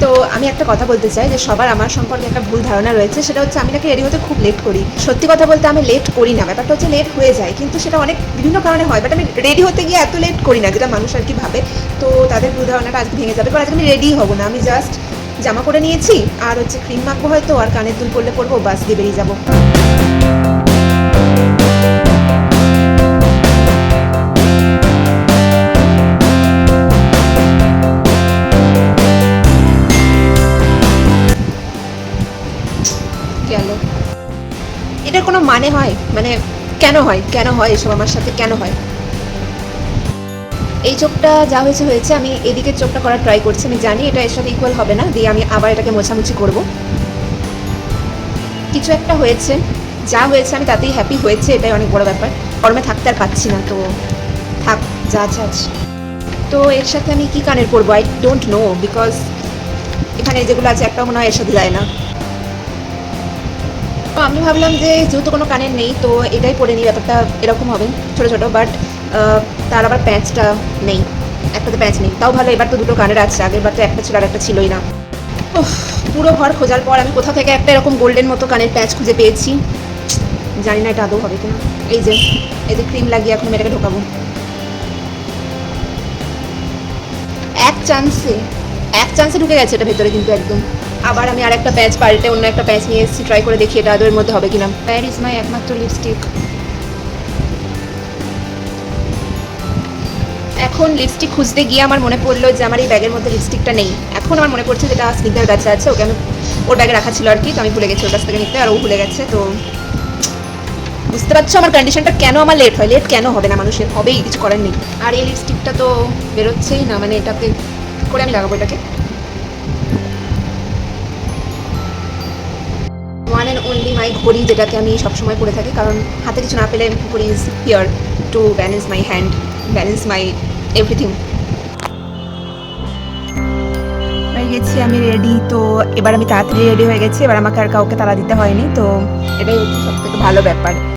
তো আমি একটা কথা বলতে চাই যে সবার আমার সম্পর্কে একটা ভুল ধারণা রয়েছে, সেটা হচ্ছে আমি নাকি রেডি হতে খুব লেট করি। সত্যি কথা বলতে আমি লেট করি না, ব্যাপারটা হচ্ছে লেট হয়ে যায়, কিন্তু সেটা অনেক বিভিন্ন কারণে হয়। বাট আমি রেডি হতে গিয়ে এত লেট করি না, যেটা মানুষ আর কি ভাবে। তো তাদের ভুল ধারণাটা আজকে ভেঙে যাবে। কারণ আজকে আমি রেডি হবো না, আমি জাস্ট জামা পরে নিয়েছি আর হচ্ছে ক্রিম মাখবো হয়তো, আর কানের দুল পরলে পরবো, বাস দিয়ে বেরিয়ে যাবো। গেল, এটার কোনো মানে হয়? মানে কেন হয় এসব আমার সাথে, কেন হয়? এই চোখটা যা হয়েছে হয়েছে, আমি এদিকের চোখটা করার ট্রাই করছি। আমি জানি এটা এর সাথে ইকুয়াল হবে না, দিয়ে আমি আবার এটাকে মোছামুছি করব। কিছু একটা হয়েছে, যা হয়েছে আমি তাতেই হ্যাপি হয়েছে, এটাই অনেক বড় ব্যাপার। গরমে থাকতে আর পাচ্ছি না, তো থাক, যা আছে আছে। তো এর সাথে আমি কি কানের পরবো আই ডোন্ট নো, বিকজ এখানে যেগুলো আছে একটাও মনে হয় এর সাথে যায় না। তো আমি ভাবলাম যে যেহেতু কোনো কানের নেই, তো এটাই পরে নিই, ব্যাপারটা এরকম হবে ছোটো ছোটো। বাট তার আবার প্যাঁচটা নেই, একটাতে প্যাঁচ নেই। তাও ভালো, এবার তো দুটো কানের আছে, আগের বার তো একটা ছিল আর একটা ছিলই না। উফ, পুরো ঘর খোঁজার পর আমি কোথা থেকে একটা এরকম গোল্ডেন মতো কানের প্যাঁচ খুঁজে পেয়েছি। জানি না এটা আদৌ হবে কিনা। এই যে ক্রিম লাগিয়ে এখন আমি এটাকে ঢোকাবো। এক চান্সে এক চান্সে ঢুকে গেছে এটা ভেতরে কিন্তু একদম। আবার আমি আর একটা প্যাচ পাল্টে অন্য একটা প্যাচ নিয়ে এসেছি, ট্রাই করে দেখি এটা আদৌ এর মধ্যে হবে কিনা। প্যার ইজ মাই একমাত্র লিপস্টিক। এখন লিপস্টিক খুঁজতে গিয়ে আমার মনে পড়লো যে আমার এই ব্যাগের মধ্যে লিপস্টিকটা নেই। এখন আমার মনে পড়ছে যেটা স্নিগ্ধার কাছে আছে, ওকে আমি ওর ব্যাগে রাখা ছিল আর কি, তো আমি ভুলে গেছি ওর কাছ থেকে নিতে, আর ও ভুলে গেছে। তো বুঝতে পারছো আমার কন্ডিশনটা, কেন আমার লেট হয়? লেট কেন হবে না মানুষের? হবেই, কিছু করার নেই। আর এই লিপস্টিকটা তো বেরোচ্ছেই না, মানে এটাতে করে আমি লাগাবো এটাকে। ওয়ান অ্যান্ড অনলি মাই ঘড়ি, যেটাকে আমি সবসময় পরে থাকি, কারণ হাতে কিছু না পেলে ঘড়ি is here to balance my hand, balance my everything. হয়ে গেছি আমি রেডি। তো এবার আমি তাড়াতাড়ি রেডি হয়ে গেছি, এবার আমাকে আর কাউকে তাড়া দিতে হয়নি, তো এটাই হচ্ছে সব থেকে ভালো ব্যাপার।